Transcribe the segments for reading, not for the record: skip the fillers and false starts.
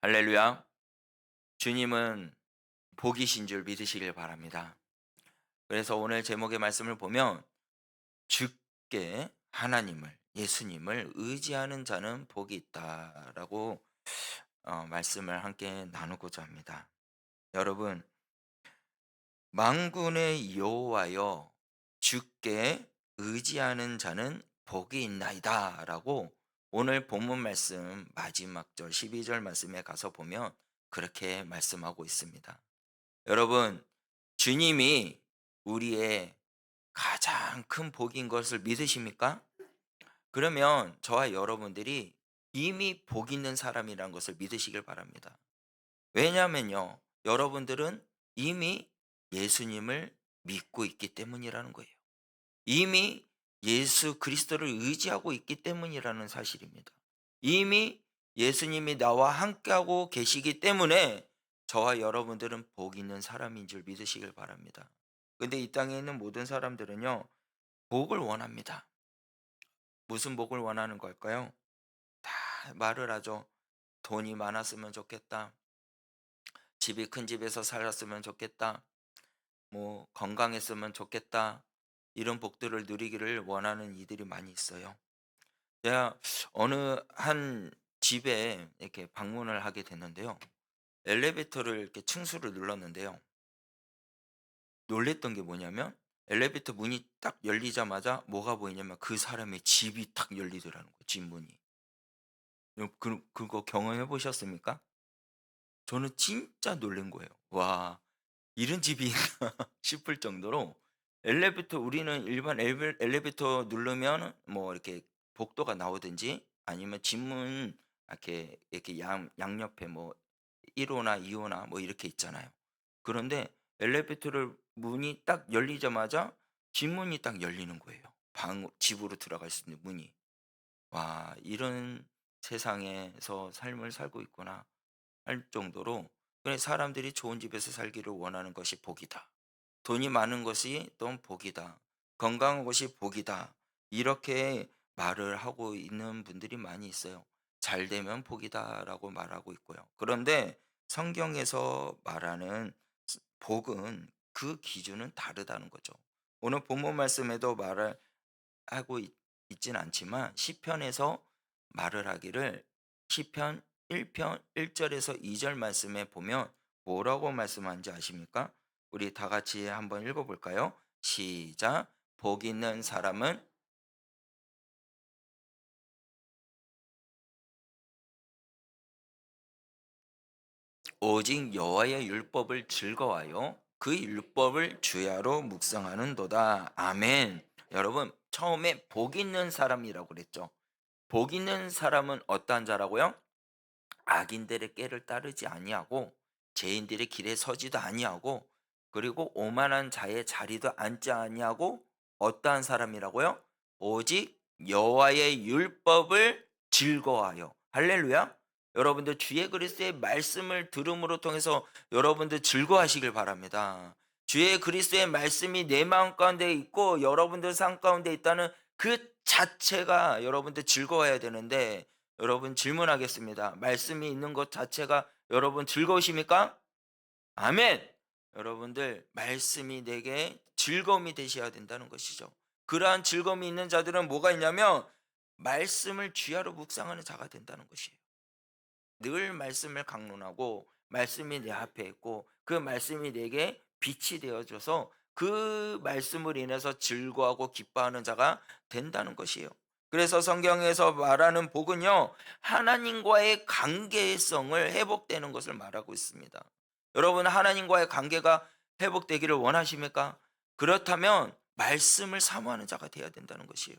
할렐루야. 주님은 복이신 줄 믿으시길 바랍니다. 그래서 오늘 제목의 말씀을 보면 주께 하나님을 예수님을 의지하는 자는 복이 있다라고 말씀을 함께 나누고자 합니다. 여러분, 만군의 여호와여 주께 의지하는 자는 복이 있나이다라고 오늘 본문 말씀 마지막 절 12절 말씀에 가서 보면 그렇게 말씀하고 있습니다. 여러분, 주님이 우리의 가장 큰 복인 것을 믿으십니까? 그러면 저와 여러분들이 이미 복 있는 사람이라는 것을 믿으시길 바랍니다. 왜냐하면요, 여러분들은 이미 예수님을 믿고 있기 때문이라는 거예요. 이미 예수 그리스도를 의지하고 있기 때문이라는 사실입니다. 이미 예수님이 나와 함께하고 계시기 때문에 저와 여러분들은 복 있는 사람인 줄 믿으시길 바랍니다. 근데 이 땅에 있는 모든 사람들은요, 복을 원합니다. 무슨 복을 원하는 걸까요? 다 말을 하죠. 돈이 많았으면 좋겠다. 집이 큰 집에서 살았으면 좋겠다. 뭐 건강했으면 좋겠다. 이런 복들을 누리기를 원하는 이들이 많이 있어요. 제가 어느 한 집에 이렇게 방문을 하게 됐는데요. 엘리베이터를 이렇게 층수를 눌렀는데요. 놀랬던 게 뭐냐면 엘리베이터 문이 딱 열리자마자 뭐가 보이냐면 그 사람의 집이 탁 열리더라는 거예요. 집 문이. 그거 경험해 보셨습니까? 저는 진짜 놀란 거예요. 와, 이런 집이 있나 싶을 정도로 우리는 일반 엘리베이터 누르면 뭐 이렇게 복도가 나오든지 아니면 집문 이렇게 양옆에 뭐 1호나 2호나 뭐 이렇게 있잖아요. 그런데 엘리베이터를 문이 딱 열리자마자 집문이 딱 열리는 거예요. 집으로 들어갈 수 있는 문이. 와, 이런 세상에서 삶을 살고 있구나 할 정도로, 그래 사람들이 좋은 집에서 살기를 원하는 것이 복이다. 돈이 많은 것이 또 복이다. 건강한 것이 복이다. 이렇게 말을 하고 있는 분들이 많이 있어요. 잘 되면 복이다라고 말하고 있고요. 그런데 성경에서 말하는 복은 그 기준은 다르다는 거죠. 오늘 본문 말씀에도 말을 하고 있진 않지만 시편에서 말을 하기를, 시편 1편 1절에서 2절 말씀에 보면 뭐라고 말씀하는지 아십니까? 우리 다 같이 한번 읽어 볼까요? 시작. 복 있는 사람은 오직 여호와의 율법을 즐거워하여 그 율법을 주야로 묵상하는도다. 아멘. 여러분, 처음에 복 있는 사람이라고 그랬죠. 복 있는 사람은 어떠한 자라고요? 악인들의 꾀를 따르지 아니하고 죄인들의 길에 서지도 아니하고 그리고 오만한 자의 자리도 앉지 아니하고 어떠한 사람이라고요? 오직 여호와의 율법을 즐거워하여. 할렐루야. 여러분들 주의 그리스도의 말씀을 들음으로 통해서 여러분들 즐거워하시길 바랍니다. 주의 그리스도의 말씀이 내 마음 가운데 있고 여러분들 삶 가운데 있다는 그 자체가 여러분들 즐거워야 되는데, 여러분 질문하겠습니다. 말씀이 있는 것 자체가 여러분 즐거우십니까? 아멘. 여러분들 말씀이 내게 즐거움이 되셔야 된다는 것이죠. 그러한 즐거움이 있는 자들은 뭐가 있냐면 말씀을 주야로 묵상하는 자가 된다는 것이에요. 늘 말씀을 강론하고 말씀이 내 앞에 있고 그 말씀이 내게 빛이 되어줘서 그 말씀을 인해서 즐거워하고 기뻐하는 자가 된다는 것이에요. 그래서 성경에서 말하는 복은요, 하나님과의 관계성을 회복되는 것을 말하고 있습니다. 여러분, 하나님과의 관계가 회복되기를 원하십니까? 그렇다면 말씀을 사모하는 자가 되어야 된다는 것이에요.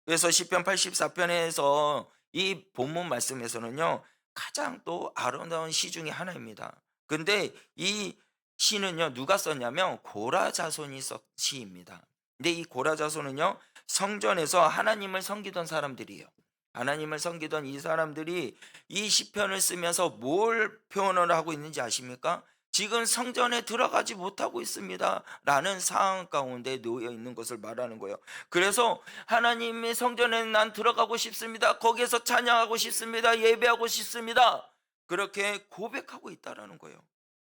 그래서 시편 84편에서 이 본문 말씀에서는요, 가장 또 아름다운 시 중에 하나입니다. 근데 이 시는요, 누가 썼냐면 고라 자손이 썼 시입니다. 근데 이 고라 자손은요, 성전에서 하나님을 섬기던 사람들이에요. 하나님을 섬기던 이 사람들이 이 시편을 쓰면서 뭘 표현을 하고 있는지 아십니까? 지금 성전에 들어가지 못하고 있습니다 라는 상황 가운데 놓여 있는 것을 말하는 거예요. 그래서 하나님의 성전에 난 들어가고 싶습니다. 거기에서 찬양하고 싶습니다. 예배하고 싶습니다. 그렇게 고백하고 있다라는 거예요.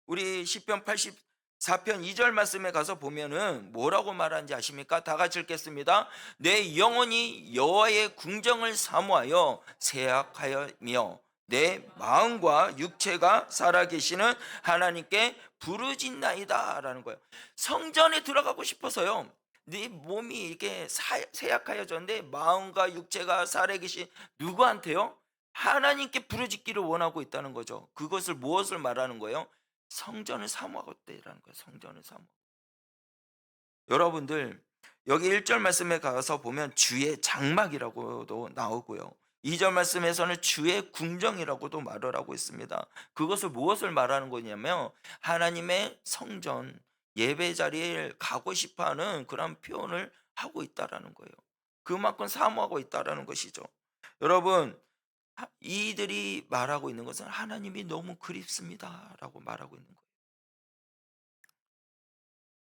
우리 시편 84편 2절 말씀에 가서 보면은 뭐라고 말하는지 아십니까? 다 같이 읽겠습니다. 내 영혼이 여호와의 궁정을 사모하여 세약하여며 내 마음과 육체가 살아계시는 하나님께 부르짖나이다라는 거예요. 성전에 들어가고 싶어서요. 네 몸이 이게 세약하여졌는데 마음과 육체가 살아계신 누구한테요? 하나님께 부르짖기를 원하고 있다는 거죠. 그것을 무엇을 말하는 거예요? 성전을 사모하고 있다라는 거예요. 성전을 사모. 여러분들 여기 1절 말씀에 가서 보면 주의 장막이라고도 나오고요. 2절 말씀에서는 주의 궁정이라고도 말을 하고 있습니다. 그것을 무엇을 말하는 거냐면 하나님의 성전 예배 자리에 가고 싶어하는 그런 표현을 하고 있다라는 거예요. 그만큼 사모하고 있다라는 것이죠. 여러분 이들이 말하고 있는 것은 하나님이 너무 그립습니다라고 말하고 있는 거예요.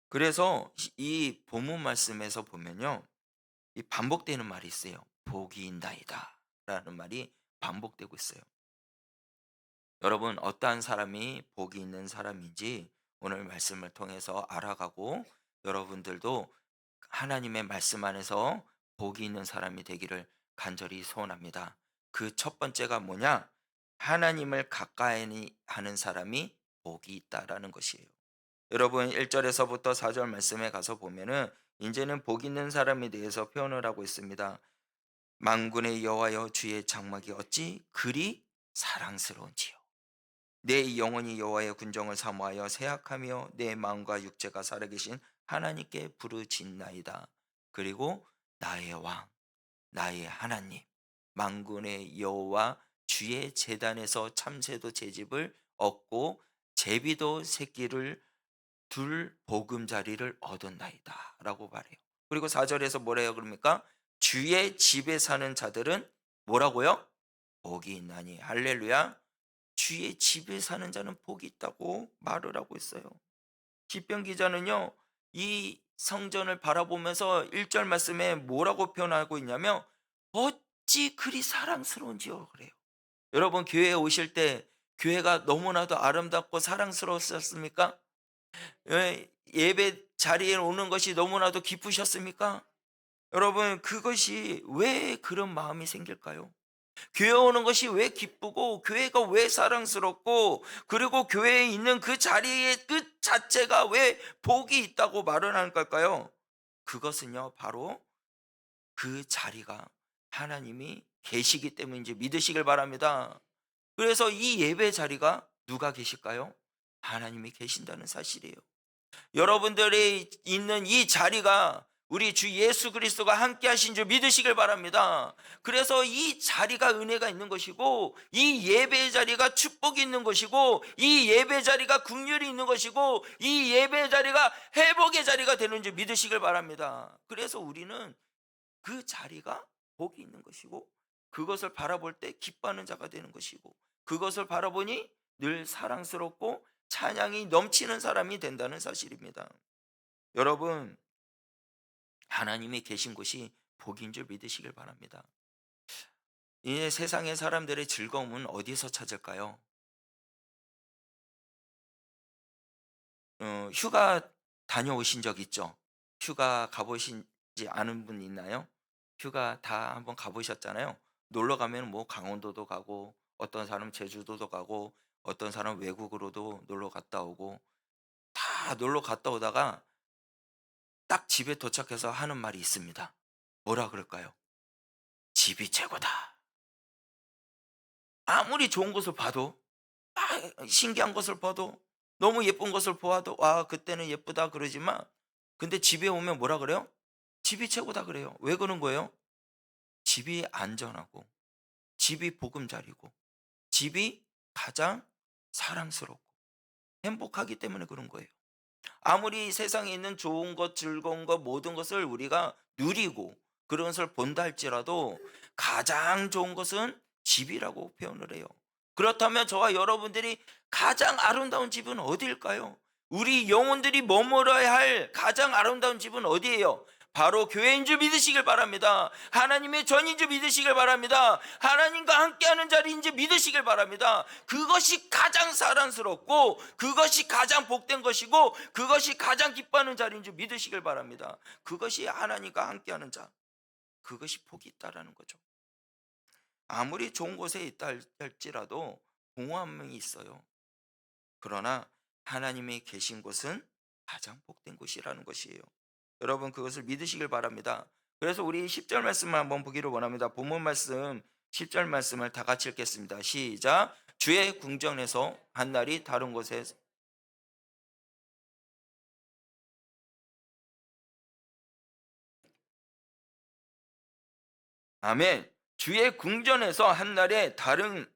그래서 이 본문 말씀에서 보면요. 이 반복되는 말이 있어요. 복이 있나이다라는 말이 반복되고 있어요. 여러분 어떠한 사람이 복이 있는 사람인지 오늘 말씀을 통해서 알아가고 여러분들도 하나님의 말씀 안에서 복이 있는 사람이 되기를 간절히 소원합니다. 그 첫 번째가 뭐냐? 하나님을 가까이 하는 사람이 복이 있다라는 것이에요. 여러분 1절에서부터 4절 말씀에 가서 보면은 이제는 복 있는 사람에 대해서 표현을 하고 있습니다. 만군의 여호와여 주의 장막이 어찌 그리 사랑스러운지요. 내 영혼이 여호와의 군정을 사모하여 세약하며 내 마음과 육체가 살아계신 하나님께 부르짖나이다. 그리고 나의 왕 나의 하나님 만군의 여호와 주의 제단에서 참새도 제집을 얻고 제비도 새끼를 둘 보금자리를 얻었나이다 라고 말해요. 그리고 4절에서 뭐래요 그럽니까? 주의 집에 사는 자들은 뭐라고요? 복이 있나니 할렐루야. 주의 집에 사는 자는 복이 있다고 말을 하고 있어요. 시편 기자는요 이 성전을 바라보면서 1절 말씀에 뭐라고 표현하고 있냐면 어찌 그리 사랑스러운지요 그래요. 여러분 교회에 오실 때 교회가 너무나도 아름답고 사랑스러웠습니까? 예배 자리에 오는 것이 너무나도 기쁘셨습니까? 여러분 그것이 왜 그런 마음이 생길까요? 교회 오는 것이 왜 기쁘고 교회가 왜 사랑스럽고 그리고 교회에 있는 그 자리의 그 자체가 왜 복이 있다고 말을 하는 걸까요? 그것은요 바로 그 자리가 하나님이 계시기 때문인지 믿으시길 바랍니다. 그래서 이 예배 자리가 누가 계실까요? 하나님이 계신다는 사실이에요. 여러분들이 있는 이 자리가 우리 주 예수 그리스도가 함께 하신 줄 믿으시길 바랍니다. 그래서 이 자리가 은혜가 있는 것이고 이 예배 자리가 축복이 있는 것이고 이 예배 자리가 긍휼이 있는 것이고 이 예배 자리가 회복의 자리가 되는 줄 믿으시길 바랍니다. 그래서 우리는 그 자리가 복이 있는 것이고 그것을 바라볼 때 기뻐하는 자가 되는 것이고 그것을 바라보니 늘 사랑스럽고 찬양이 넘치는 사람이 된다는 사실입니다. 여러분 하나님이 계신 곳이 복인 줄 믿으시길 바랍니다. 이 세상의 사람들의 즐거움은 어디서 찾을까요? 휴가 다녀오신 적 있죠? 휴가 가보신지 아는 분 있나요? 휴가 다 한번 가보셨잖아요. 놀러 가면 뭐 강원도도 가고 어떤 사람 제주도도 가고 어떤 사람 외국으로도 놀러 갔다 오고 다 놀러 갔다 오다가 딱 집에 도착해서 하는 말이 있습니다. 뭐라 그럴까요? 집이 최고다. 아무리 좋은 것을 봐도 신기한 것을 봐도 너무 예쁜 것을 보아도 와 그때는 예쁘다 그러지만 근데 집에 오면 뭐라 그래요? 집이 최고다 그래요. 왜 그런 거예요? 집이 안전하고 집이 보금자리고 집이 가장 사랑스럽고 행복하기 때문에 그런 거예요. 아무리 세상에 있는 좋은 것, 즐거운 것, 모든 것을 우리가 누리고 그런 것을 본다 할지라도 가장 좋은 것은 집이라고 표현을 해요. 그렇다면 저와 여러분들이 가장 아름다운 집은 어디일까요? 우리 영혼들이 머물어야 할 가장 아름다운 집은 어디예요? 바로 교회인 줄 믿으시길 바랍니다. 하나님의 전인 줄 믿으시길 바랍니다. 하나님과 함께하는 자리인 줄 믿으시길 바랍니다. 그것이 가장 사랑스럽고 그것이 가장 복된 것이고 그것이 가장 기뻐하는 자리인 줄 믿으시길 바랍니다. 그것이 하나님과 함께하는 자, 그것이 복이 있다라는 거죠. 아무리 좋은 곳에 있다 할지라도 공허함이 있어요. 그러나 하나님이 계신 곳은 가장 복된 곳이라는 것이에요. 여러분 그것을 믿으시길 바랍니다. 그래서 우리 10절 말씀을 한번 보기를 원합니다. 본문 말씀 10절 말씀을 다 같이 읽겠습니다. 시작. 주의 궁정에서 한 날이 다른 곳에 아멘. 주의 궁전에서 한 날에 다른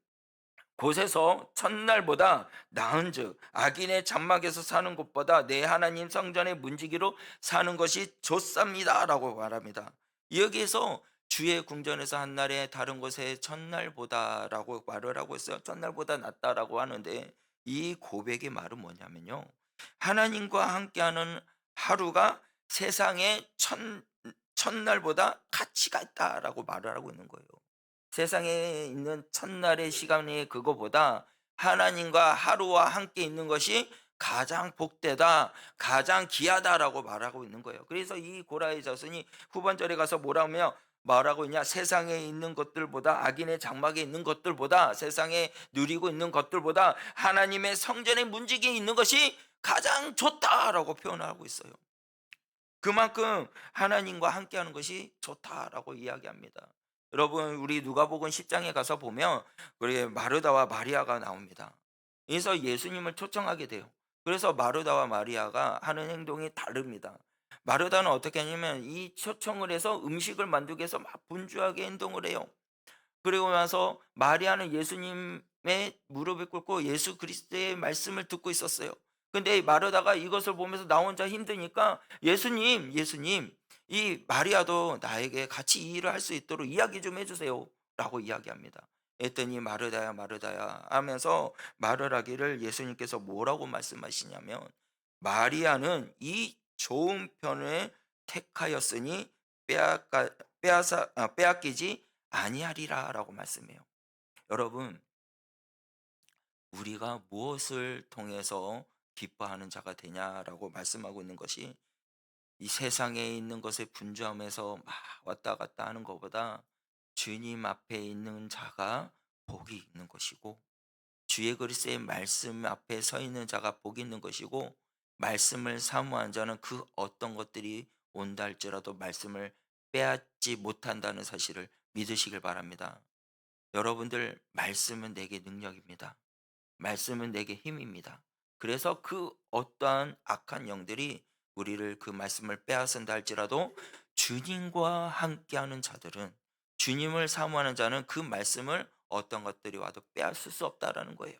곳에서 첫날보다 나은즉 악인의 장막에서 사는 것보다 내 하나님 성전의 문지기로 사는 것이 좋습니다라고 말합니다. 여기에서 주의 궁전에서 한 날에 다른 곳에 첫날보다라고 말을 하고 있어요. 첫날보다 낫다라고 하는데 이 고백의 말은 뭐냐면요. 하나님과 함께하는 하루가 세상의 첫날보다 가치가 있다라고 말을 하고 있는 거예요. 세상에 있는 첫날의 시간이 그거보다 하나님과 하루와 함께 있는 것이 가장 복되다, 가장 귀하다라고 말하고 있는 거예요. 그래서 이 고라의 자손이 후반절에 가서 뭐라며 말하고 있냐? 세상에 있는 것들보다 악인의 장막에 있는 것들보다 세상에 누리고 있는 것들보다 하나님의 성전의 문지기에 있는 것이 가장 좋다라고 표현하고 있어요. 그만큼 하나님과 함께하는 것이 좋다라고 이야기합니다. 여러분 우리 누가복음 10장에 가서 보면 우리 마르다와 마리아가 나옵니다. 그래서 예수님을 초청하게 돼요. 그래서 마르다와 마리아가 하는 행동이 다릅니다. 마르다는 어떻게 하냐면 이 초청을 해서 음식을 만들기 위해서 막 분주하게 행동을 해요. 그리고 나서 마리아는 예수님의 무릎을 꿇고 예수 그리스도의 말씀을 듣고 있었어요. 근데 마르다가 이것을 보면서 나 혼자 힘드니까 예수님, 이 마리아도 나에게 같이 이 일을 할 수 있도록 이야기 좀 해주세요. 라고 이야기합니다. 했더니 마르다야, 마르다야 하면서 말을 하기를 예수님께서 뭐라고 말씀하시냐면 마리아는 이 좋은 편을 택하였으니 빼앗기지 아니하리라라고 말씀해요. 여러분, 우리가 무엇을 통해서 기뻐하는 자가 되냐라고 말씀하고 있는 것이 이 세상에 있는 것에 분주함에서 막 왔다 갔다 하는 것보다 주님 앞에 있는 자가 복이 있는 것이고 주의 그리스도의 말씀 앞에 서 있는 자가 복이 있는 것이고 말씀을 사모한 자는 그 어떤 것들이 온다 할지라도 말씀을 빼앗지 못한다는 사실을 믿으시길 바랍니다. 여러분들 말씀은 내게 능력입니다. 말씀은 내게 힘입니다. 그래서 그 어떠한 악한 영들이 우리를 그 말씀을 빼앗은다 할지라도 주님과 함께하는 자들은 주님을 사모하는 자는 그 말씀을 어떤 것들이 와도 빼앗을 수 없다라는 거예요.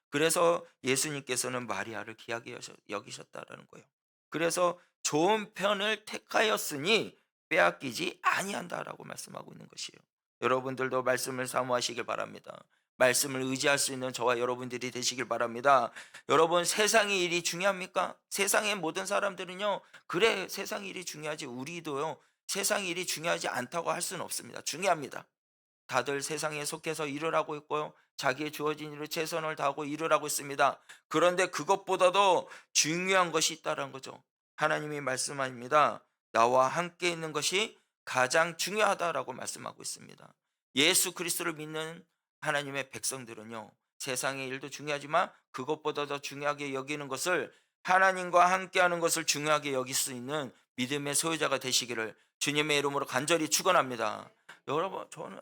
그래서 예수님께서는 마리아를 귀하게 여기셨다라는 거예요. 그래서 좋은 편을 택하였으니 빼앗기지 아니한다라고 말씀하고 있는 것이에요. 여러분들도 말씀을 사모하시길 바랍니다. 말씀을 의지할 수 있는 저와 여러분들이 되시길 바랍니다. 여러분 세상의 일이 중요합니까? 세상의 모든 사람들은요. 그래 세상 일이 중요하지 우리도요. 세상 일이 중요하지 않다고 할 수는 없습니다. 중요합니다. 다들 세상에 속해서 일을 하고 있고요. 자기의 주어진 일을 최선을 다하고 일을 하고 있습니다. 그런데 그것보다도 중요한 것이 있다는 거죠. 하나님이 말씀합니다. 나와 함께 있는 것이 가장 중요하다라고 말씀하고 있습니다. 예수 그리스도를 믿는 하나님의 백성들은요. 세상의 일도 중요하지만 그것보다 더 중요하게 여기는 것을 하나님과 함께하는 것을 중요하게 여길 수 있는 믿음의 소유자가 되시기를 주님의 이름으로 간절히 축원합니다. 여러분 저는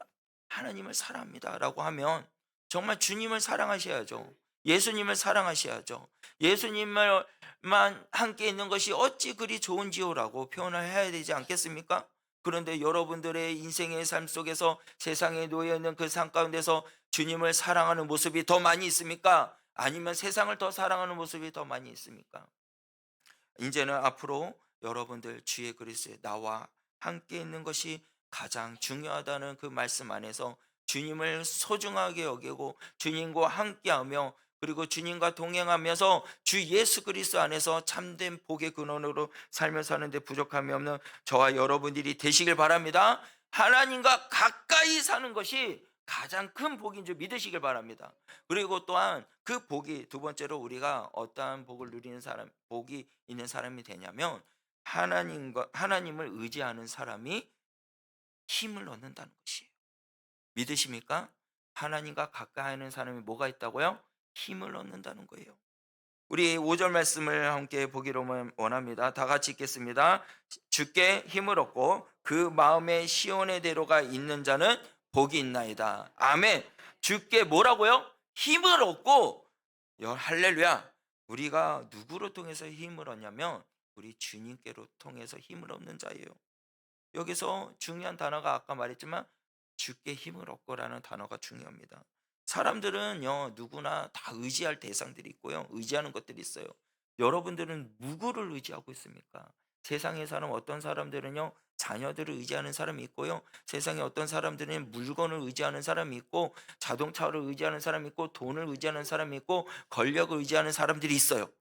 하나님을 사랑합니다라고 하면 정말 주님을 사랑하셔야죠. 예수님을 사랑하셔야죠. 예수님을만 함께 있는 것이 어찌 그리 좋은지요라고 표현을 해야 되지 않겠습니까? 그런데 여러분들의 인생의 삶 속에서 세상에 놓여 있는 그 삶 가운데서 주님을 사랑하는 모습이 더 많이 있습니까? 아니면 세상을 더 사랑하는 모습이 더 많이 있습니까? 이제는 앞으로 여러분들 주의 그리스도에 나와 함께 있는 것이 가장 중요하다는 그 말씀 안에서 주님을 소중하게 여기고 주님과 함께하며 그리고 주님과 동행하면서 주 예수 그리스도 안에서 참된 복의 근원으로 살며 사는데 부족함이 없는 저와 여러분들이 되시길 바랍니다. 하나님과 가까이 사는 것이 가장 큰 복인 줄 믿으시길 바랍니다. 그리고 또한 그 복이, 두 번째로 우리가 어떠한 복을 누리는 사람, 복이 있는 사람이 되냐면 하나님을 의지하는 사람이 힘을 얻는다는 것이에요. 믿으십니까? 하나님과 가까이 하는 사람이 뭐가 있다고요? 힘을 얻는다는 거예요. 우리 5절 말씀을 함께 보기로 원합니다. 다 같이 읽겠습니다. 주께 힘을 얻고 그 마음에 시온의 대로가 있는 자는 복이 있나이다. 아멘. 주께 뭐라고요? 힘을 얻고, 할렐루야. 우리가 누구로 통해서 힘을 얻냐면 우리 주님께로 통해서 힘을 얻는 자예요. 여기서 중요한 단어가 아까 말했지만 주께 힘을 얻고라는 단어가 중요합니다. 사람들은요, 누구나 다 의지할 대상들이 있고요, 의지하는 것들이 있어요. 여러분들은 누구를 의지하고 있습니까? 세상에 사는 어떤 사람들은요, 자녀들을 의지하는 사람이 있고요, 세상에 어떤 사람들은 물건을 의지하는 사람이 있고, 자동차를 의지하는 사람이 있고, 돈을 의지하는 사람이 있고, 권력을 의지하는 사람들이 있어요.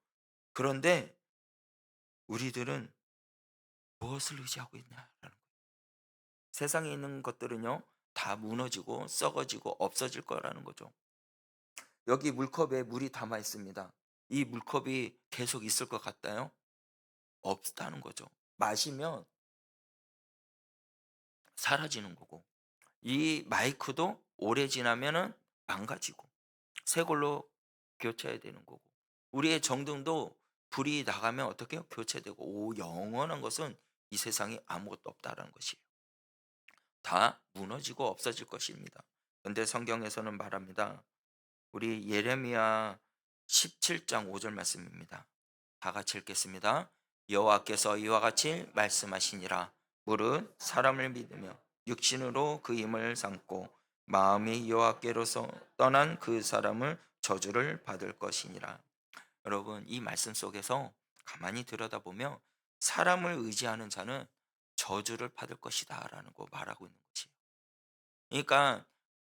그런데 우리들은 무엇을 의지하고 있냐라는 거예요. 세상에 있는 것들은요, 다 무너지고 썩어지고 없어질 거라는 거죠. 여기 물컵에 물이 담아 있습니다. 이 물컵이 계속 있을 것 같나요? 없다는 거죠. 마시면 사라지는 거고, 이 마이크도 오래 지나면은 망가지고 새 걸로 교체해야 되는 거고, 우리의 정등도 불이 나가면 어떻게 해요? 교체되고, 영원한 것은 이 세상에 아무것도 없다라는 것이에요. 다 무너지고 없어질 것입니다. 근데 성경에서는 말합니다. 우리 예레미야 17장 5절 말씀입니다. 다 같이 읽겠습니다. 여호와께서 이와 같이 말씀하시니라. 물은 사람을 믿으며 육신으로 그 힘을 삼고 마음이 여호와께로서 떠난 그 사람을 저주를 받을 것이니라. 여러분, 이 말씀 속에서 가만히 들여다보면 사람을 의지하는 자는 저주를 받을 것이다 라는 거 말하고 있는 거지. 그러니까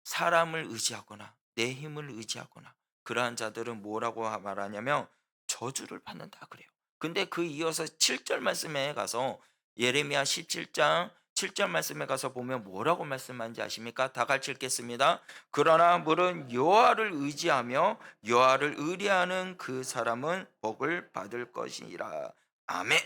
사람을 의지하거나 내 힘을 의지하거나 그러한 자들은 뭐라고 말하냐면 저주를 받는다 그래요. 근데 그 이어서 7절 말씀에 가서, 예레미야 17장 7절 말씀에 가서 보면 뭐라고 말씀하는지 아십니까? 다 같이 읽겠습니다. 그러나 물은 여호와를 의지하며 여호와를 의뢰하는 그 사람은 복을 받을 것이니라. 아멘.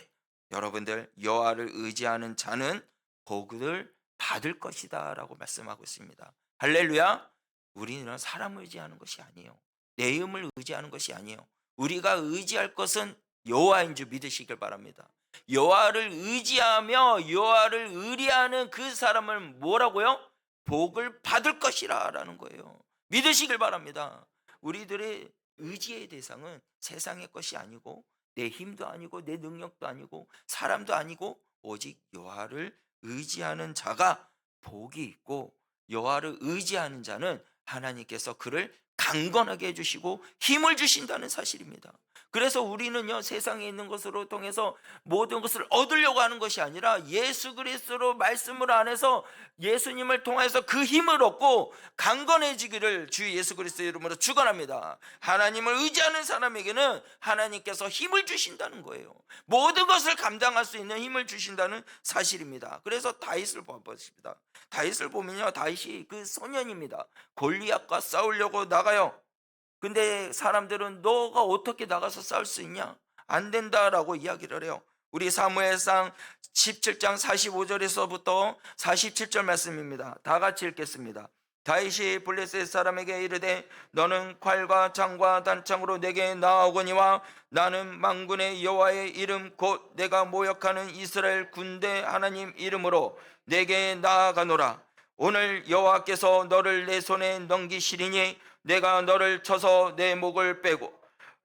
여러분들, 여호와를 의지하는 자는 복을 받을 것이다 라고 말씀하고 있습니다. 할렐루야. 우리는 사람을 의지하는 것이 아니에요. 내 힘을 의지하는 것이 아니에요. 우리가 의지할 것은 여호와인 줄 믿으시길 바랍니다. 여호와를 의지하며 여호와를 의뢰하는 그 사람을 뭐라고요? 복을 받을 것이라 라는 거예요. 믿으시길 바랍니다. 우리들의 의지의 대상은 세상의 것이 아니고 내 힘도 아니고 내 능력도 아니고 사람도 아니고 오직 여호와를 의지하는 자가 복이 있고, 여호와를 의지하는 자는 하나님께서 그를 강건하게 해주시고 힘을 주신다는 사실입니다. 그래서 우리는요, 세상에 있는 것으로 통해서 모든 것을 얻으려고 하는 것이 아니라 예수 그리스도로 말씀을 안에서 예수님을 통해서 그 힘을 얻고 강건해지기를 주 예수 그리스도의 이름으로 축원합니다. 하나님을 의지하는 사람에게는 하나님께서 힘을 주신다는 거예요. 모든 것을 감당할 수 있는 힘을 주신다는 사실입니다. 그래서 다윗을 봐보십니다. 다윗을 보면요, 다윗이 그 소년입니다. 골리앗과 싸우려고 나가요. 근데 사람들은 너가 어떻게 나가서 싸울 수 있냐? 안 된다라고 이야기를 해요. 우리 사무엘상 17장 45절에서부터 47절 말씀입니다. 다 같이 읽겠습니다. 다윗이 블레셋 사람에게 이르되 너는 칼과 창과 단창으로 내게 나아오거니와 나는 만군의 여호와의 이름 곧 내가 모욕하는 이스라엘 군대 하나님 이름으로 내게 나아가노라. 오늘 여호와께서 너를 내 손에 넘기시리니 내가 너를 쳐서 내 목을 빼고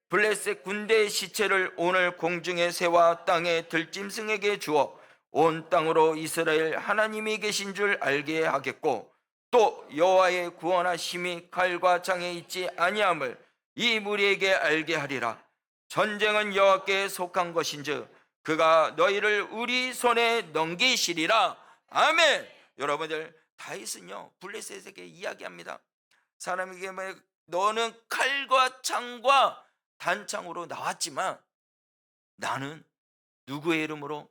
블레셋 군대의 시체를 오늘 공중의 새와 땅의 들짐승에게 주어 온 땅으로 이스라엘 하나님이 계신 줄 알게 하겠고, 또 여호와의 구원하심이 칼과 창에 있지 아니함을 이 무리에게 알게 하리라. 전쟁은 여호와께 속한 것인즉 그가 너희를 우리 손에 넘기시리라. 아멘. 여러분들, 다윗은요 블레셋에게 이야기합니다. 사람에게 너는 칼과 창과 단창으로 나왔지만 나는 누구의 이름으로?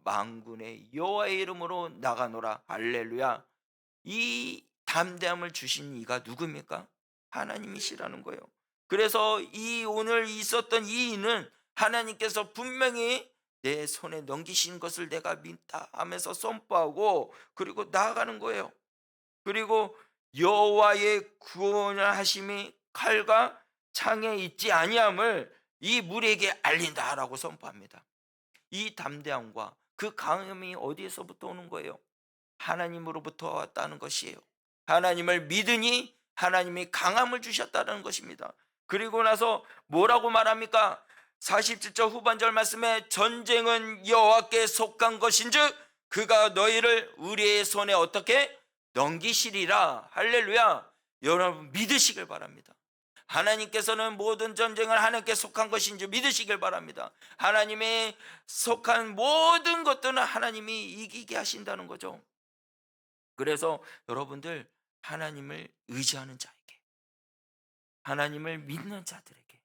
만군의 여호와의 이름으로 나가노라. 할렐루야. 이 담대함을 주신 이가 누굽니까? 하나님이시라는 거예요. 그래서 이 오늘 있었던 이 일은 하나님께서 분명히 내 손에 넘기신 것을 내가 믿다 하면서 선포하고 그리고 나아가는 거예요. 그리고 여호와의 구원을 하심이 칼과 창에 있지 아니함을 이 무리에게 알린다라고 선포합니다. 이 담대함과 그 강함이 어디에서부터 오는 거예요? 하나님으로부터 왔다는 것이에요. 하나님을 믿으니 하나님이 강함을 주셨다는 것입니다. 그리고 나서 뭐라고 말합니까? 47절 후반절 말씀에 전쟁은 여호와께 속한 것인즉 그가 너희를 우리의 손에 어떻게 넘기시리라. 할렐루야. 여러분 믿으시길 바랍니다. 하나님께서는 모든 전쟁을 하나님께 속한 것인지 믿으시길 바랍니다. 하나님의 속한 모든 것들은 하나님이 이기게 하신다는 거죠. 그래서 여러분들 하나님을 의지하는 자에게, 하나님을 믿는 자들에게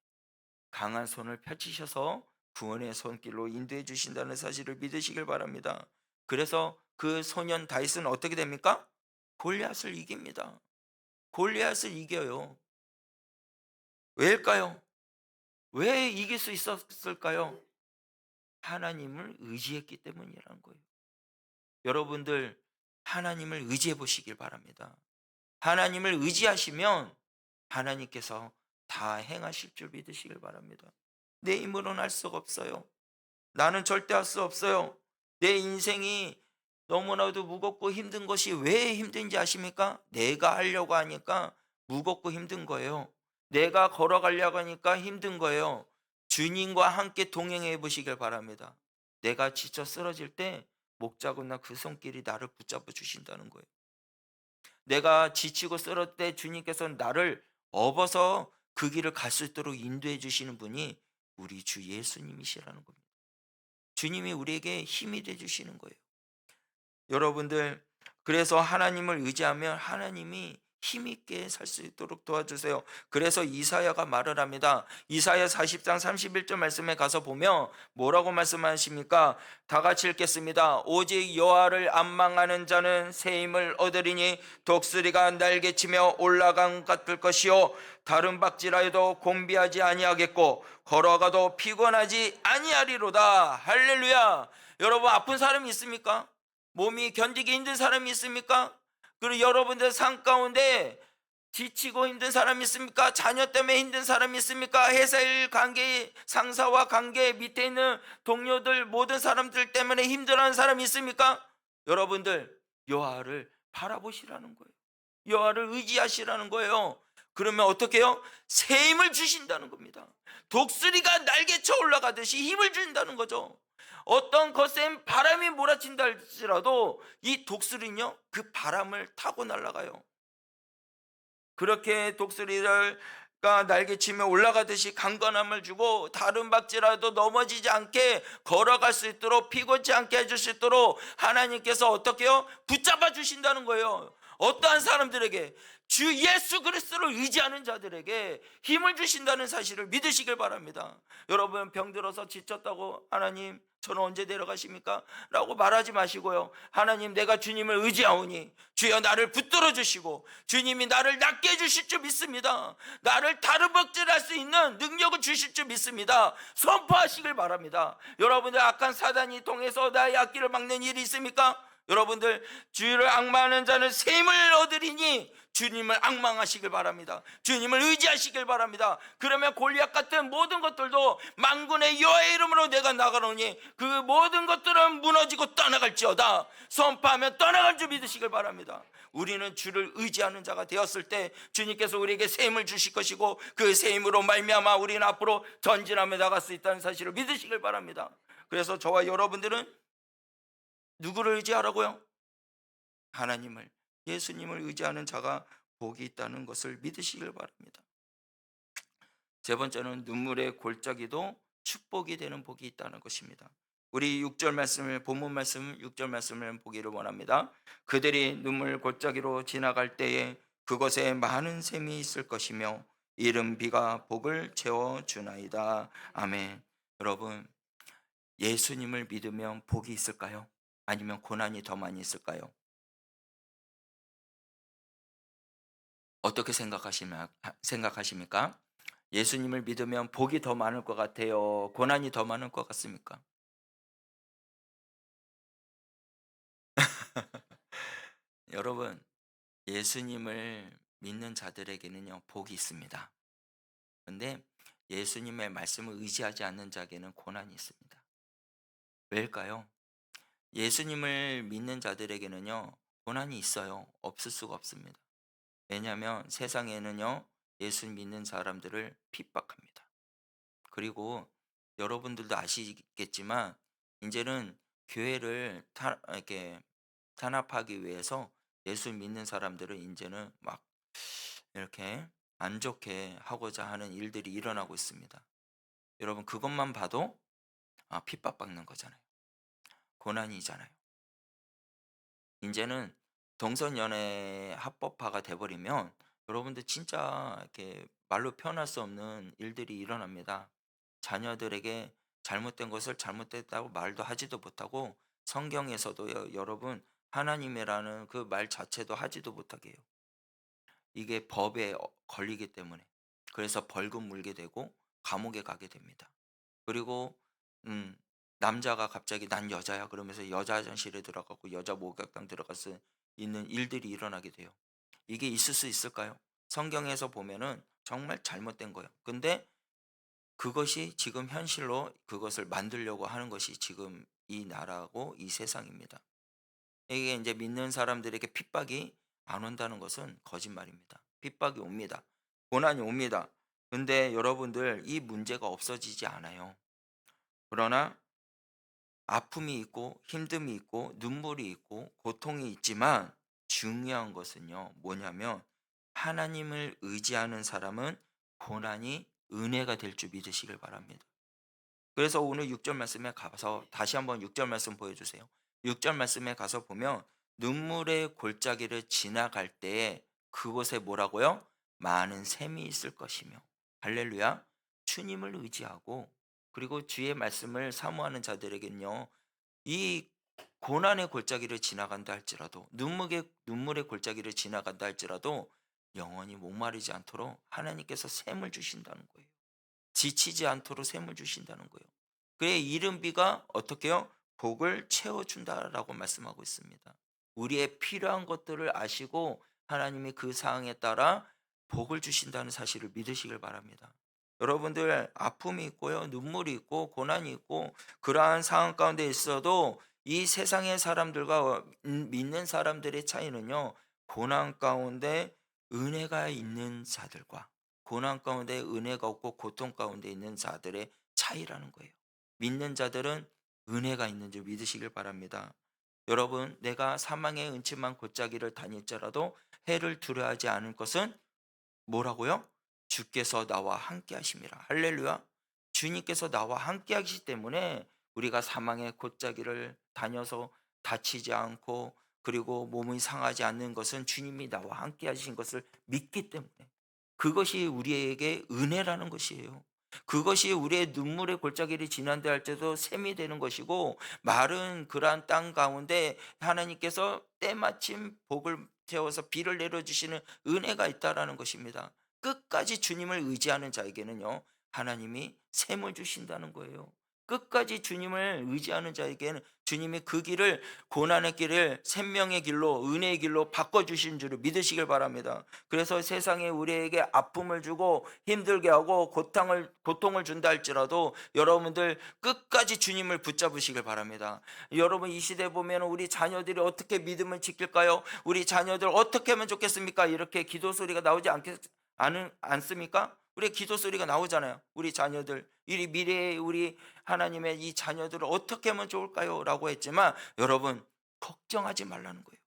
강한 손을 펼치셔서 구원의 손길로 인도해 주신다는 사실을 믿으시길 바랍니다. 그래서 그 소년 다윗은 어떻게 됩니까? 골리앗을 이깁니다. 골리앗을 이겨요. 왜일까요? 왜 이길 수 있었을까요? 하나님을 의지했기 때문이라는 거예요. 여러분들 하나님을 의지해 보시길 바랍니다. 하나님을 의지하시면 하나님께서 다 행하실 줄 믿으시길 바랍니다. 내 힘으로는 할 수가 없어요. 나는 절대 할 수 없어요. 내 인생이 너무나도 무겁고 힘든 것이 왜 힘든지 아십니까? 내가 하려고 하니까 무겁고 힘든 거예요. 내가 걸어가려고 하니까 힘든 거예요. 주님과 함께 동행해 보시길 바랍니다. 내가 지쳐 쓰러질 때 목자고나 그 손길이 나를 붙잡아 주신다는 거예요. 내가 지치고 쓰러질 때 주님께서는 나를 업어서 그 길을 갈 수 있도록 인도해 주시는 분이 우리 주 예수님이시라는 겁니다. 주님이 우리에게 힘이 돼 주시는 거예요. 여러분들 그래서 하나님을 의지하면 하나님이 힘있게 살 수 있도록 도와주세요. 그래서 이사야가 말을 합니다. 이사야 40장 31절 말씀에 가서 보면 뭐라고 말씀하십니까? 다 같이 읽겠습니다. 오직 여호와를 안망하는 자는 새 힘을 얻으리니 독수리가 날개치며 올라간 같을 것이요 다른 박질하여도 곤비하지 아니하겠고 걸어가도 피곤하지 아니하리로다. 할렐루야. 여러분 아픈 사람이 있습니까? 몸이 견디기 힘든 사람이 있습니까? 그리고 여러분들 삶 가운데 지치고 힘든 사람이 있습니까? 자녀 때문에 힘든 사람이 있습니까? 회사 일 관계, 상사와 관계, 밑에 있는 동료들 모든 사람들 때문에 힘들어하는 사람이 있습니까? 여러분들 여호와를 바라보시라는 거예요. 여호와를 의지하시라는 거예요. 그러면 어떻게 해요? 새 힘을 주신다는 겁니다. 독수리가 날개쳐 올라가듯이 힘을 준다는 거죠. 어떤 거센 바람이 몰아친다 할지라도 이 독수리는요 그 바람을 타고 날아가요. 그렇게 독수리가 날개치며 올라가듯이 강건함을 주고 다른 박질라도 넘어지지 않게 걸어갈 수 있도록 피곤치 않게 해줄 수 있도록 하나님께서 어떻게 해요? 붙잡아 주신다는 거예요. 어떠한 사람들에게? 주 예수 그리스도를 의지하는 자들에게 힘을 주신다는 사실을 믿으시길 바랍니다. 여러분 병들어서 지쳤다고 하나님 저는 언제 데려가십니까? 라고 말하지 마시고요. 하나님 내가 주님을 의지하오니 주여 나를 붙들어 주시고 주님이 나를 낫게 해주실 줄 믿습니다. 나를 다루벅질할 수 있는 능력을 주실 줄 믿습니다. 선포하시길 바랍니다. 여러분들 악한 사단이 통해서 나의 앞길을 막는 일이 있습니까? 여러분들 주를 앙망하는 자는 새 힘을 얻으리니 주님을 앙망하시길 바랍니다. 주님을 의지하시길 바랍니다. 그러면 골리앗 같은 모든 것들도 만군의 여호와의 이름으로 내가 나가노니 그 모든 것들은 무너지고 떠나갈지어다. 선포하면 떠나갈 줄 믿으시길 바랍니다. 우리는 주를 의지하는 자가 되었을 때 주님께서 우리에게 새 힘을 주실 것이고 그 새 힘으로 말미암아 우리는 앞으로 전진하며 나갈 수 있다는 사실을 믿으시길 바랍니다. 그래서 저와 여러분들은 누구를 의지하라고요? 하나님을, 예수님을 의지하는 자가 복이 있다는 것을 믿으시길 바랍니다. 세 번째는 눈물의 골짜기도 축복이 되는 복이 있다는 것입니다. 우리 6절 말씀을 본문 말씀 6절 말씀을 보기를 원합니다. 그들이 눈물 골짜기로 지나갈 때에 그곳에 많은 샘이 있을 것이며 이른 비가 복을 채워 주나이다. 아멘. 여러분, 예수님을 믿으면 복이 있을까요? 아니면 고난이 더 많이 있을까요? 어떻게 생각하십니까? 예수님을 믿으면 복이 더 많을 것 같아요? 고난이 더 많을 것 같습니까? 여러분, 예수님을 믿는 자들에게는요, 복이 있습니다. 근데 예수님의 말씀을 의지하지 않는 자에게는 고난이 있습니다. 왜일까요? 예수님을 믿는 자들에게는요, 고난이 있어요. 없을 수가 없습니다. 왜냐하면 세상에는요, 예수 믿는 사람들을 핍박합니다. 그리고 여러분들도 아시겠지만, 이제는 교회를 이렇게 탄압하기 위해서 예수 믿는 사람들을 이제는 막 이렇게 안 좋게 하고자 하는 일들이 일어나고 있습니다. 여러분, 그것만 봐도 핍박받는 거잖아요. 고난이잖아요. 이제는 동성연애 합법화가 돼 버리면 여러분들 진짜 이렇게 말로 표현할 수 없는 일들이 일어납니다. 자녀들에게 잘못된 것을 잘못됐다고 말도 하지도 못하고 성경에서도요, 여러분, 하나님이라는 그 말 자체도 하지도 못하게 해요. 이게 법에 걸리기 때문에. 그래서 벌금 물게 되고 감옥에 가게 됩니다. 그리고 음 남자가 갑자기 "난 여자야." 그러면서 여자 화장실에 들어가고 여자 목욕탕 들어가서 있는 일들이 일어나게 돼요. 이게 있을 수 있을까요? 성경에서 보면은 정말 잘못된 거예요. 근데 그것이 지금 현실로 그것을 만들려고 하는 것이 지금 이 나라고 이 세상입니다. 이게 이제 믿는 사람들에게 핍박이 안 온다는 것은 거짓말입니다. 핍박이 옵니다. 고난이 옵니다. 근데 여러분들, 이 문제가 없어지지 않아요. 그러나 아픔이 있고 힘듦이 있고 눈물이 있고 고통이 있지만 중요한 것은요, 뭐냐면 하나님을 의지하는 사람은 고난이 은혜가 될 줄 믿으시길 바랍니다. 그래서 오늘 6절 말씀에 가서 다시 한번 6절 말씀 보여주세요. 6절 말씀에 가서 보면 눈물의 골짜기를 지나갈 때에 그곳에 뭐라고요? 많은 샘이 있을 것이며, 할렐루야. 주님을 의지하고 그리고 주의 말씀을 사모하는 자들에겐요, 이 고난의 골짜기를 지나간다 할지라도 눈물의 골짜기를 지나간다 할지라도 영원히 목마르지 않도록 하나님께서 샘을 주신다는 거예요. 지치지 않도록 샘을 주신다는 거예요. 그의 이른 비가 어떻게 요? 복을 채워준다라고 말씀하고 있습니다. 우리의 필요한 것들을 아시고 하나님이 그 상황에 따라 복을 주신다는 사실을 믿으시길 바랍니다. 여러분들, 아픔이 있고요, 눈물이 있고 고난이 있고 그러한 상황 가운데 있어도 이 세상의 사람들과 믿는 사람들의 차이는요, 고난 가운데 은혜가 있는 자들과 고난 가운데 은혜가 없고 고통 가운데 있는 자들의 차이라는 거예요. 믿는 자들은 은혜가 있는 줄 믿으시길 바랍니다. 여러분, 내가 사망의 은침한 골짜기를 다닐지라도 해를 두려워하지 않을 것은 뭐라고요? 주께서 나와 함께 하심이라. 할렐루야. 주님께서 나와 함께 하시기 때문에 우리가 사망의 골짜기를 다녀서 다치지 않고 그리고 몸이 상하지 않는 것은 주님이 나와 함께 하신 것을 믿기 때문에, 그것이 우리에게 은혜라는 것이에요. 그것이 우리의 눈물의 골짜기를 지난다 할 때도 샘이 되는 것이고, 마른 그러한 땅 가운데 하나님께서 때마침 복을 태워서 비를 내려주시는 은혜가 있다라는 것입니다. 끝까지 주님을 의지하는 자에게는요, 하나님이 샘을 주신다는 거예요. 끝까지 주님을 의지하는 자에게는 주님이 그 길을, 고난의 길을 생명의 길로, 은혜의 길로 바꿔주신 줄을 믿으시길 바랍니다. 그래서 세상에 우리에게 아픔을 주고 힘들게 하고 고통을 준다 할지라도 여러분들 끝까지 주님을 붙잡으시길 바랍니다. 여러분, 이 시대 보면 우리 자녀들이 어떻게 믿음을 지킬까요? 우리 자녀들 어떻게 하면 좋겠습니까? 이렇게 기도 소리가 나오지 않습니까? 우리 기도 소리가 나오잖아요. 우리 자녀들, 이 미래의 우리 하나님의 이 자녀들을 어떻게 하면 좋을까요? 라고 했지만 여러분, 걱정하지 말라는 거예요.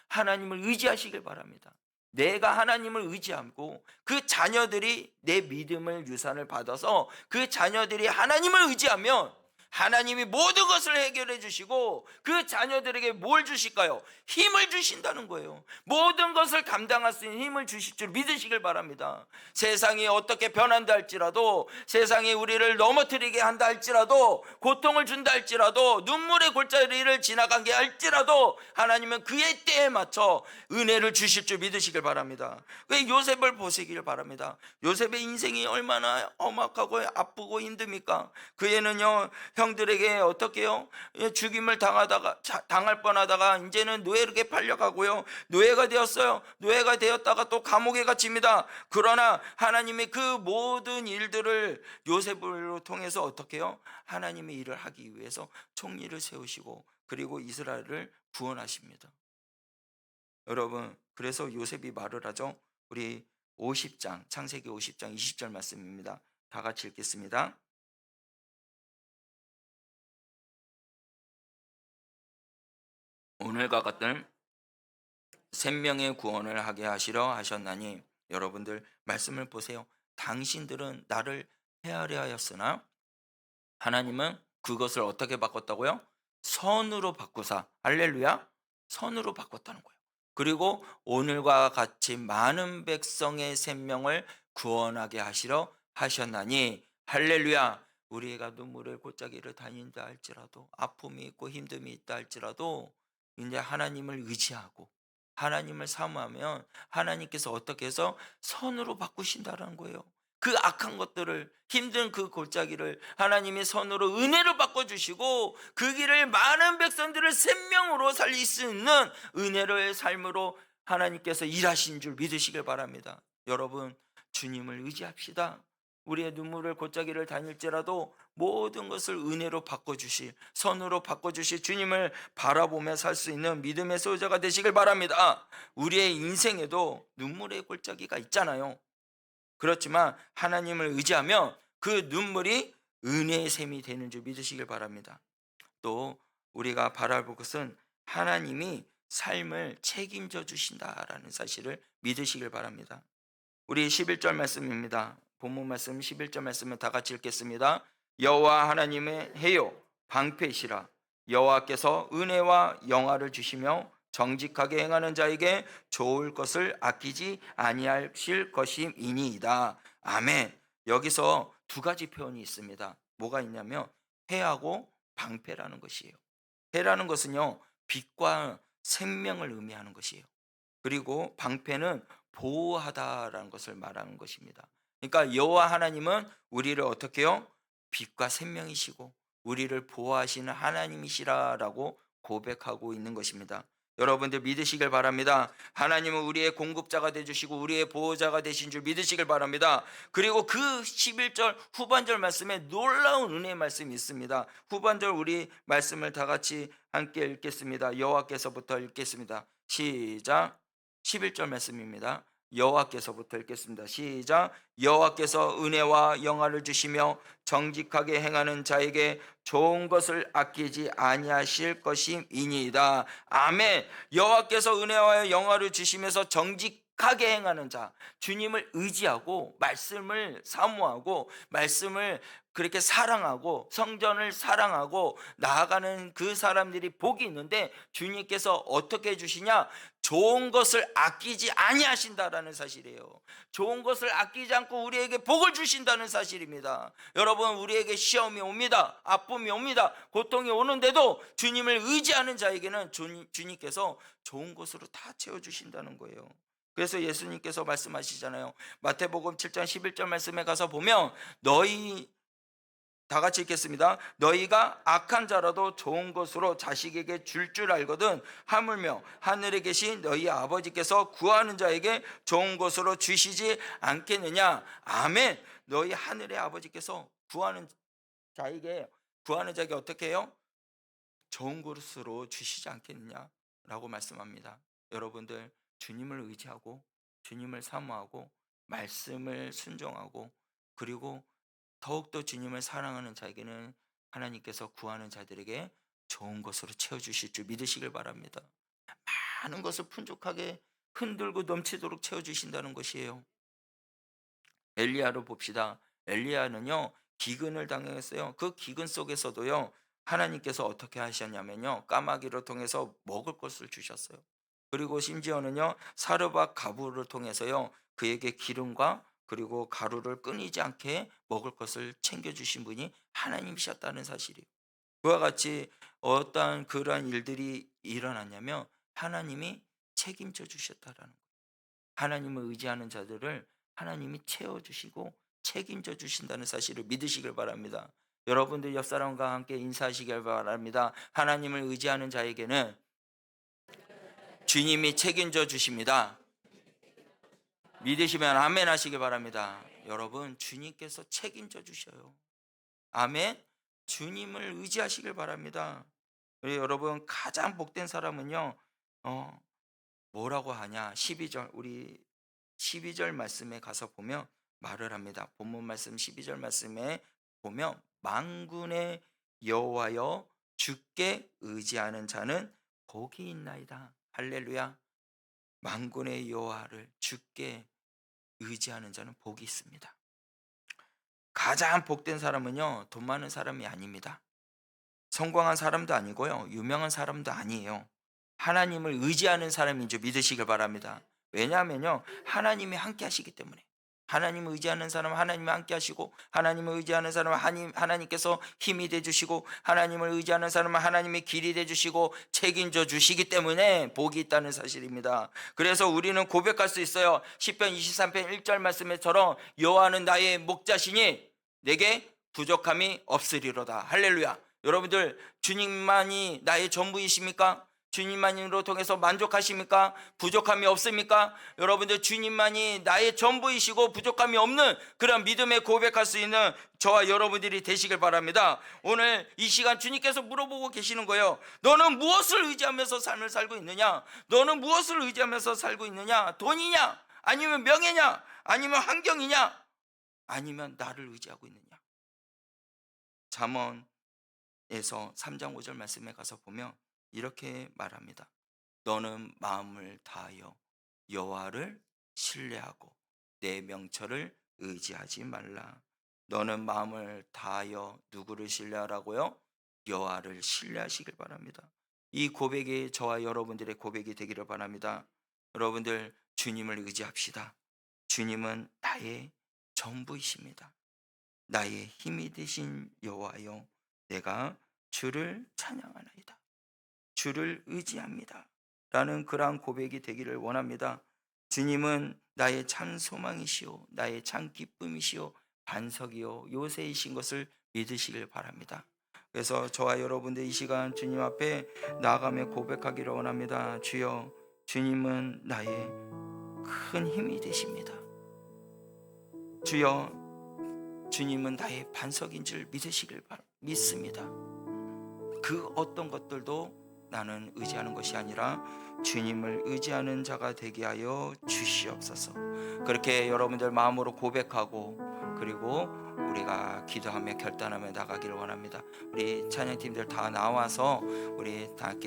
하나님을 의지하시길 바랍니다. 내가 하나님을 의지하고 그 자녀들이 내 믿음을 유산을 받아서 그 자녀들이 하나님을 의지하면 하나님이 모든 것을 해결해 주시고 그 자녀들에게 뭘 주실까요? 힘을 주신다는 거예요. 모든 것을 감당할 수 있는 힘을 주실 줄 믿으시길 바랍니다. 세상이 어떻게 변한다 할지라도, 세상이 우리를 넘어뜨리게 한다 할지라도, 고통을 준다 할지라도, 눈물의 골짜기를 지나간 게 할지라도 하나님은 그의 때에 맞춰 은혜를 주실 줄 믿으시길 바랍니다. 왜 요셉을 보시길 바랍니다. 요셉의 인생이 얼마나 험악하고 아프고 힘듭니까? 그 애는요, 형들에게 어떻게요? 죽임을 당할 뻔하다가 이제는 노예에게 팔려가고요, 노예가 되었어요. 노예가 되었다가 또 감옥에 갇힙니다. 그러나 하나님이 그 모든 일들을 요셉을 통해서 어떻게요? 하나님의 일을 하기 위해서 총리를 세우시고 그리고 이스라엘을 구원하십니다. 여러분, 그래서 요셉이 말을 하죠. 우리 50장, 창세기 50장 20절 말씀입니다. 다 같이 읽겠습니다. 오늘과 같은 생명의 구원을 하게 하시려 하셨나니. 여러분들 말씀을 보세요. 당신들은 나를 해하려 하였으나 하나님은 그것을 어떻게 바꿨다고요? 선으로 바꾸사. 할렐루야. 선으로 바꿨다는 거예요. 그리고 오늘과 같이 많은 백성의 생명을 구원하게 하시려 하셨나니. 할렐루야. 우리가 눈물의 골짜기를 다닌다 할지라도, 아픔이 있고 힘듦이 있다 할지라도 이제 하나님을 의지하고 하나님을 사모하면 하나님께서 어떻게 해서 선으로 바꾸신다는 거예요. 그 악한 것들을, 힘든 그 골짜기를 하나님의 선으로 은혜로 바꿔주시고 그 길을 많은 백성들을 생명으로 살릴 수 있는 은혜로의 삶으로 하나님께서 일하신 줄 믿으시길 바랍니다. 여러분, 주님을 의지합시다. 우리의 눈물을 골짜기를 다닐지라도 모든 것을 은혜로 바꿔주실, 선으로 바꿔주실 주님을 바라보며 살 수 있는 믿음의 소유자가 되시길 바랍니다. 우리의 인생에도 눈물의 골짜기가 있잖아요. 그렇지만 하나님을 의지하면 그 눈물이 은혜의 샘이 되는 줄 믿으시길 바랍니다. 또 우리가 바라볼 것은 하나님이 삶을 책임져 주신다라는 사실을 믿으시길 바랍니다. 우리 11절 말씀입니다. 본문 말씀 11절 말씀을 다 같이 읽겠습니다. 여호와 하나님의 해요 방패시라. 여호와께서 은혜와 영화를 주시며 정직하게 행하는 자에게 좋을 것을 아끼지 아니하실 것임이니이다. 아멘. 여기서 두 가지 표현이 있습니다. 뭐가 있냐면 해하고 방패라는 것이에요. 해라는 것은요, 빛과 생명을 의미하는 것이에요. 그리고 방패는 보호하다라는 것을 말하는 것입니다. 그러니까 여호와 하나님은 우리를 어떻게 해요? 빛과 생명이시고 우리를 보호하시는 하나님이시라라고 고백하고 있는 것입니다. 여러분들 믿으시길 바랍니다. 하나님은 우리의 공급자가 되주시고 우리의 보호자가 되신 줄 믿으시길 바랍니다. 그리고 그 11절 후반절 말씀에 놀라운 은혜의 말씀이 있습니다. 후반절 우리 말씀을 다 같이 함께 읽겠습니다. 여호와께서부터 읽겠습니다. 시작. 11절 말씀입니다. 여호와께서부터 읽겠습니다. 시작. 여호와께서 은혜와 영화를 주시며 정직하게 행하는 자에게 좋은 것을 아끼지 아니하실 것임이니이다. 아멘. 여호와께서 은혜와 영화를 주시면서 정직하게 행하는 자, 주님을 의지하고 말씀을 사모하고 말씀을 그렇게 사랑하고 성전을 사랑하고 나아가는 그 사람들이 복이 있는데, 주님께서 어떻게 해주시냐? 좋은 것을 아끼지 아니하신다라는 사실이에요. 좋은 것을 아끼지 않고 우리에게 복을 주신다는 사실입니다. 여러분, 우리에게 시험이 옵니다. 아픔이 옵니다. 고통이 오는데도 주님을 의지하는 자에게는 주님께서 좋은 것으로 다 채워주신다는 거예요. 그래서 예수님께서 말씀하시잖아요. 마태복음 7장 11절 말씀에 가서 보면 다 같이 읽겠습니다. 너희가 악한 자라도 좋은 것으로 자식에게 줄 알거든 하물며 하늘에 계신 너희 아버지께서 구하는 자에게 좋은 것으로 주시지 않겠느냐. 아멘. 너희 하늘의 아버지께서 구하는 자에게 어떻게 해요? 좋은 것으로 주시지 않겠느냐 라고 말씀합니다. 여러분들, 주님을 의지하고 주님을 사모하고 말씀을 순종하고 그리고 더욱더 주님을 사랑하는 자에게는 하나님께서 구하는 자들에게 좋은 것으로 채워주실 줄 믿으시길 바랍니다. 많은 것을 풍족하게 흔들고 넘치도록 채워주신다는 것이에요. 엘리야를 봅시다. 엘리야는요, 기근을 당했어요. 그 기근 속에서도요, 하나님께서 어떻게 하셨냐면요, 까마귀를 통해서 먹을 것을 주셨어요. 그리고 심지어는요, 사르밧 가부를 통해서요, 그에게 기름과 그리고 가루를 끊이지 않게 먹을 것을 챙겨주신 분이 하나님이셨다는 사실이에요. 그와 같이 어떠한 그러한 일들이 일어났냐면 하나님이 책임져 주셨다라는 거예요. 하나님을 의지하는 자들을 하나님이 채워주시고 책임져 주신다는 사실을 믿으시길 바랍니다. 여러분들 옆 사람과 함께 인사하시길 바랍니다. 하나님을 의지하는 자에게는 주님이 책임져 주십니다. 믿으시면 아멘 하시기 바랍니다. 여러분, 주님께서 책임져 주셔요. 아멘. 주님을 의지하시길 바랍니다. 여러분, 가장 복된 사람은요, 어, 뭐라고 하냐? 12절, 우리 12절 말씀에 가서 보면 말을 합니다. 본문 말씀 12절 말씀에 보면 만군의 여호와여 주께 의지하는 자는 복이 있나이다. 할렐루야. 만군의 여호와를 주께 의지하는 자는 복이 있습니다. 가장 복된 사람은요, 돈 많은 사람이 아닙니다. 성공한 사람도 아니고요, 유명한 사람도 아니에요. 하나님을 의지하는 사람인 줄 믿으시길 바랍니다. 왜냐하면요, 하나님이 함께 하시기 때문에. 하나님을 의지하는 사람은 하나님이 함께 하시고, 하나님을 의지하는 사람은 하나님께서 힘이 되주시고, 하나님을 의지하는 사람은 하나님이 길이 되주시고 책임져 주시기 때문에 복이 있다는 사실입니다. 그래서 우리는 고백할 수 있어요. 시편 23편 1절 말씀에처럼 여호와는 나의 목자시니 내게 부족함이 없으리로다. 할렐루야. 여러분들, 주님만이 나의 전부이십니까? 주님만으로 통해서 만족하십니까? 부족함이 없습니까? 여러분들, 주님만이 나의 전부이시고 부족함이 없는 그런 믿음에 고백할 수 있는 저와 여러분들이 되시길 바랍니다. 오늘 이 시간 주님께서 물어보고 계시는 거예요. 너는 무엇을 의지하면서 삶을 살고 있느냐? 너는 무엇을 의지하면서 살고 있느냐? 돈이냐? 아니면 명예냐? 아니면 환경이냐? 아니면 나를 의지하고 있느냐? 잠언에서 3장 5절 말씀에 가서 보면 이렇게 말합니다. 너는 마음을 다하여 여호와를 신뢰하고 내 명철을 의지하지 말라. 너는 마음을 다하여 누구를 신뢰하라고요? 여호와를 신뢰하시길 바랍니다. 이 고백이 저와 여러분들의 고백이 되기를 바랍니다. 여러분들, 주님을 의지합시다. 주님은 나의 전부이십니다. 나의 힘이 되신 여호와여, 내가 주를 찬양하나이다. 주를 의지합니다. 라는 그러한 고백이 되기를 원합니다. 주님은 나의 참 소망이시오, 나의 참 기쁨이시오, 반석이요 요새이신 것을 믿으시길 바랍니다. 그래서 저와 여러분들 이 시간 주님 앞에 나아가며 고백하기를 원합니다. 주여, 주님은 나의 큰 힘이 되십니다. 주여, 주님은 나의 반석인 줄 믿습니다. 그 어떤 것들도 나는 의지하는 것이 아니라 주님을 의지하는 자가 되게 하여 주시옵소서. 그렇게 여러분들 마음으로 고백하고 그리고 우리가 기도하며 결단하며 나가기를 원합니다. 우리 찬양팀들 다 나와서 우리 다 함께